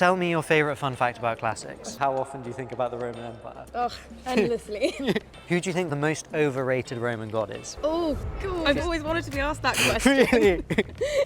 Tell me your favourite fun fact about classics. How often do you think about the Roman Empire? Oh, endlessly. Who do you think the most overrated Roman god is? Oh, God. I've always wanted to be asked that question. Really?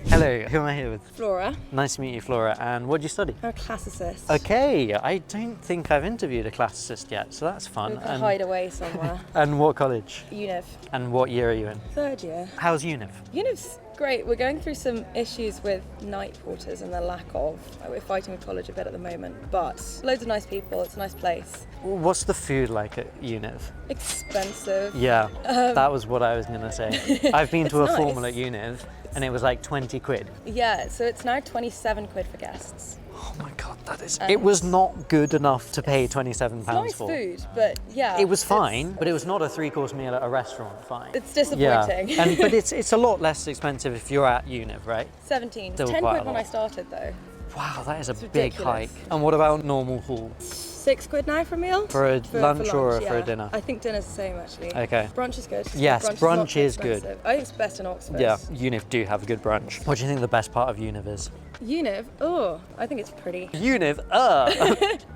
Hello, who am I here with? Flora. Nice to meet you, Flora. And what do you study? I'm a classicist. Okay, I don't think I've interviewed a classicist yet, so that's fun. We can hide away somewhere. And what college? Univ. And what year are you in? Third year. How's Univ? Univ's great. We're going through some issues with night porters and the lack of. We're fighting with college a bit at the moment, but loads of nice people. It's a nice place. What's the food like at Univ? Expensive. Yeah, that was what I was going to say. I've been to a nice. formal at Univ and it was like 20 quid. Yeah, so it's now 27 quid for guests. Oh my God, that is... It was not good enough to pay £27 Nice for. food, but yeah. It was fine, but it was not a three-course meal at a restaurant fine. It's disappointing. Yeah, but it's a lot less expensive if you're at Univ, right? 17. Still 10 quite quid a when lot. I started though. Wow, that is a big ridiculous. hike. And what about normal hall? 6 quid now for a meal? For a lunch or for yeah. a dinner? I think dinner's the same actually. Okay. Brunch is good. Yes, brunch not too is good. expensive. I think it's best in Oxford. Yeah, Univ do have a good brunch. What do you think the best part of Univ is? Univ, oh, I think it's pretty. Univ,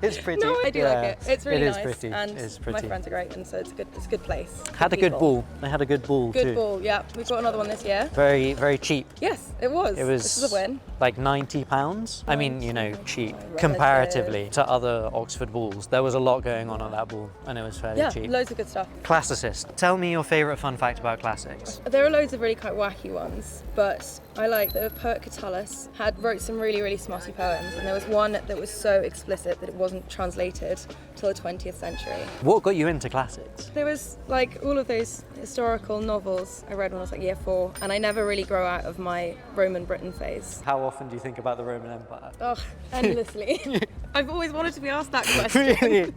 it's pretty. No, I do like it. It's really It is nice. pretty. And It's my pretty. friends are great, and so it's a good place. Had a good ball. They had a good ball too. Good ball, yeah. We've got another one this year. Very, very cheap. Yes, it was. It was This is a win. like £90. I mean, you know, cheap Relative. comparatively to other Oxford balls. There was a lot going on at that ball, and it was fairly Yeah, cheap. loads of good stuff. Classicist. Tell me your favourite fun fact about classics. There are loads of really quite wacky ones, but I like the poet Catullus wrote some really, really smutty poems, and there was one that was so explicit that it wasn't translated till the 20th century. What got you into classics? There was like all of those historical novels I read when I was like year 4, and I never really grow out of my Roman Britain phase. How often do you think about the Roman Empire? Oh, endlessly. I've always wanted to be asked that question. Really?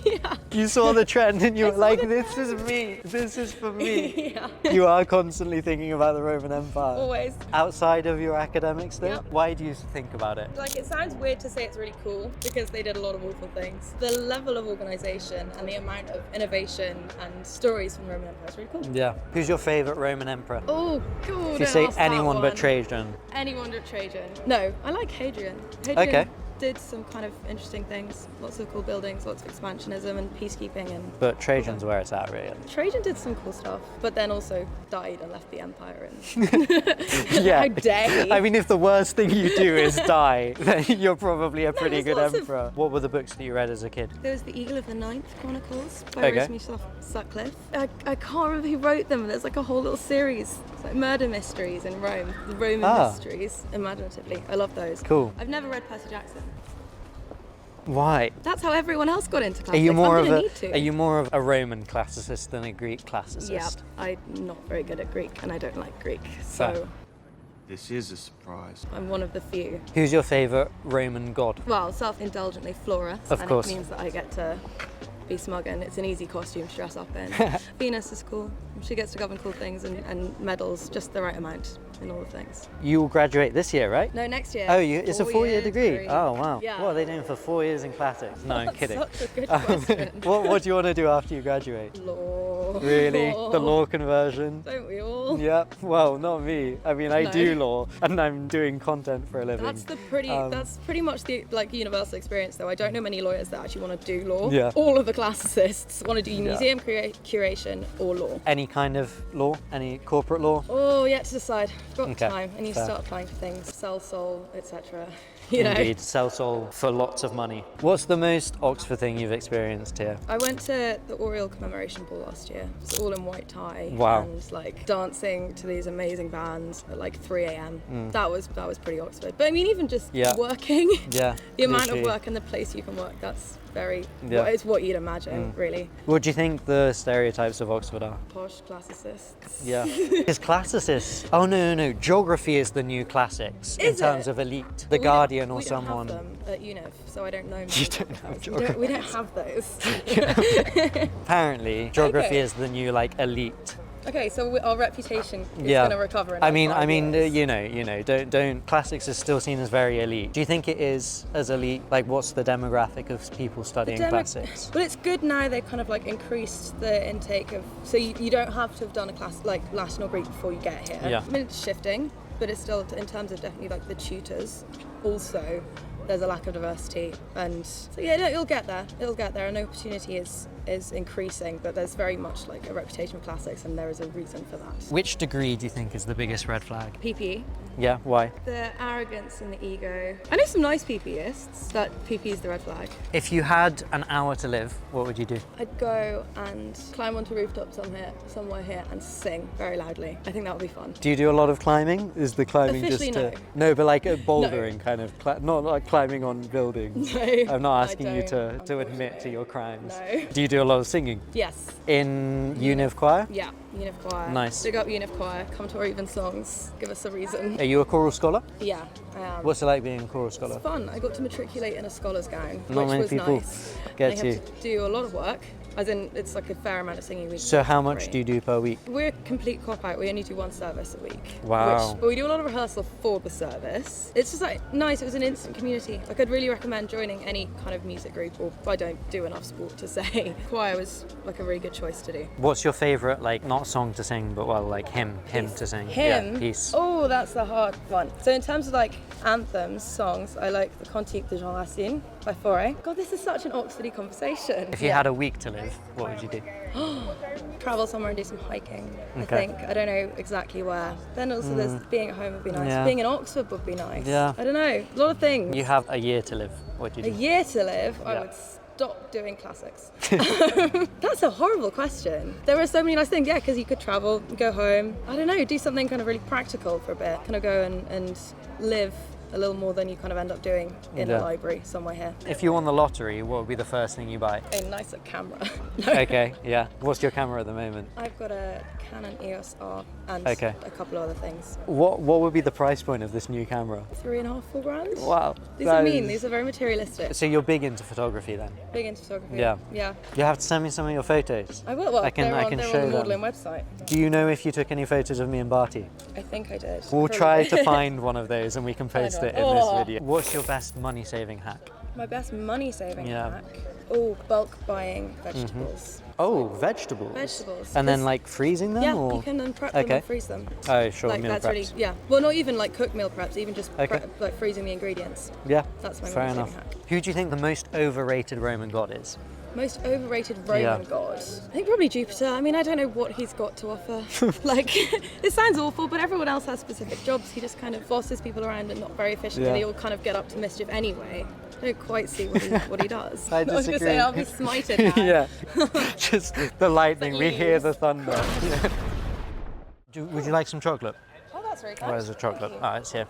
Yeah. You saw the trend and you were like, this is me, this is for me. Yeah. You are constantly thinking about the Roman Empire. Always. Outside of your academics though? Yep. Why do you think about it? Like, it sounds weird to say it's really cool because they did a lot of awful things. The level of organisation and the amount of innovation and stories from the Roman Empire is really cool. Yeah. Who's your favourite Roman emperor? Oh, God. If you say anyone but Trajan. Anyone but Trajan. No, I like Hadrian. Okay. Did some kind of interesting things. Lots of cool buildings, lots of expansionism and peacekeeping. And But Trajan's where it's at, really. Trajan did some cool stuff, but then also died and left the empire. And Yeah. how dare he? I mean, if the worst thing you do is die, then you're probably a pretty there's good lots of- emperor. What were the books that you read as a kid? There was The Eagle of the Ninth Chronicles by Okay. Rosemary Sutcliffe. I can't remember who wrote them. There's like a whole little series. It's like murder mysteries in Rome. The Roman mysteries, imaginatively. I love those. Cool. I've never read Percy Jackson. Why? That's how everyone else got into Are classics. you more I'm of gonna a need to. Are you more of a Roman classicist than a Greek classicist? Yeah, I'm not very good at Greek and I don't like Greek. Fair. So This is a surprise. I'm one of the few. Who's your favourite Roman god? Well, self-indulgently Flora. Of course. And it means that I get to be smug and it's an easy costume to dress up in. Venus is cool. She gets to govern cool things and medals just the right amount in all the things. You will graduate this year, right? No, next year. Oh, it's a 4-year degree? degree. Oh, wow. Yeah. What are they doing for 4 years in classics? No, I'm That's kidding. such a good question. What do you want to do after you graduate? Law. Really? The law conversion? Don't we all? Yeah, well, not me. I mean, I No. do law and I'm doing content for a living. That's pretty much the like universal experience though. I don't know many lawyers that actually want to do law. Yeah. All of the classicists want to do museum curation or law. Any kind of law? Any corporate law? Oh, yet to decide. I've got Okay, time. I need to fair. start applying for things. Sell soul, etc. You know. Indeed, sell soul for lots of money. What's the most Oxford thing you've experienced here? I went to the Oriel commemoration ball last year. It's all in white tie. Wow. And like dancing to these amazing bands at like 3 a.m. Mm. That was pretty Oxford. But I mean, even just Yeah. working, Yeah. the amount literally. of work and the place you can work, that's very, Yeah. it's what you'd imagine, really. What do you think the stereotypes of Oxford are? Posh classicists. Yeah. It's classicists. Oh, no. Geography is the new classics in Is terms it? of elite. The We don't- Guardian or we don't someone. have them at Univ, so I don't know. You don't have geography. We don't have those. Apparently, geography Okay. is the new like elite. Okay, so our reputation is Yeah. going to recover. In I like mean, 5 years. you know, don't. Classics is still seen as very elite. Do you think it is as elite? Like, what's the demographic of people studying classics? Well, it's good now they've kind of like increased the intake of, so you don't have to have done a class like Latin or Greek before you get here. Yeah. I mean, it's shifting, but it's still in terms of definitely like the tutors also there's a lack of diversity, and so yeah, no, it'll get there. It'll get there, and opportunity is increasing, but there's very much like a reputation for classics, and there is a reason for that. Which degree do you think is the biggest red flag? PPE. Yeah, why? The arrogance and the ego. I know some nice PPEists, but PPE is the red flag. If you had an hour to live, what would you do? I'd go and climb onto a rooftop somewhere here and sing very loudly. I think that would be fun. Do you do a lot of climbing? Is the climbing Officially, just no, but like a bouldering kind of, not like climbing on buildings. No, I'm not I asking you don't, to admit to your crimes. No. Do you do a lot of singing? Yes. In Univ Choir? Yeah, Univ Choir. Nice. Big up Univ Choir. Come to our even songs. Give us a reason. Are you a choral scholar? Yeah, I am. What's it like being a choral scholar? It's fun. I got to matriculate in a scholar's gown, Not which many was people nice. get and to. you have to do a lot of work, as in it's like a fair amount of singing. So how much do you do per week? We're a complete cop-out. We only do one service a week. Wow. But we do a lot of rehearsal for the service. It's just like nice. It was an instant community. Like I'd really recommend joining any kind of music group, or I don't do enough sport to say. Choir was like a really good choice to do. What's your favourite, like, not song to sing, but well, like hymn to sing? Hymn? Yeah, piece. Oh, that's the hard one. So in terms of like anthems, songs, I like the Cantique de Jean Racine by Flora. God, this is such an Oxfordy conversation. If you had a week to live, what would you do? Travel somewhere and do some hiking, I Okay. think. I don't know exactly where. Then also there's being at home would be nice. Yeah. Being in Oxford would be nice. Yeah. I don't know. A lot of things. You have a year to live, what do A you do? year to live, I Yeah. would stop doing classics. That's a horrible question. There are so many nice things, yeah, because you could travel, go home. I don't know, do something kind of really practical for a bit. Kind of go and live a little more than you kind of end up doing in Yeah. a library somewhere here. If you won the lottery, what would be the first thing you buy? A nicer camera. Okay, yeah. What's your camera at the moment? I've got a Canon EOS R and Okay. a couple of other things. What would be the price point of this new camera? 3.5, 4 grand. Wow. These that are mean. is- These are very materialistic. So you're big into photography then? Big into photography. Yeah. Yeah. You have to send me some of your photos. I will. Well, I can they're on the show them. modelling website. Do you know if you took any photos of me and Barty? I think I did. We'll Probably. try to find one of those and we can post one. it in this Oh. video. What's your best money-saving hack? My best money-saving Yeah. hack. Oh, bulk buying vegetables. Oh, vegetables. Vegetables. And then This- like freezing them, Yeah, or? you can then prep them Okay. and freeze them. Oh, sure, Like meal that's preps. really well, not even like cooked meal preps, even just Okay. like freezing the ingredients. Yeah, That's my fair money-saving enough. hack. Who do you think the most overrated Roman god is? Most overrated Roman Yeah. god. I think probably Jupiter. I mean, I don't know what he's got to offer. Like, it sounds awful, but everyone else has specific jobs. He just kind of bosses people around and not very efficient, and Yeah. he'll kind of get up to mischief anyway. I don't quite see what he does. I was going to disagree. say, I'll be smited now. Yeah, just the lightning, we hear leaves. the thunder. Would you like some chocolate? Oh, that's very kind. Where's the chocolate? Thank you. Oh, it's here.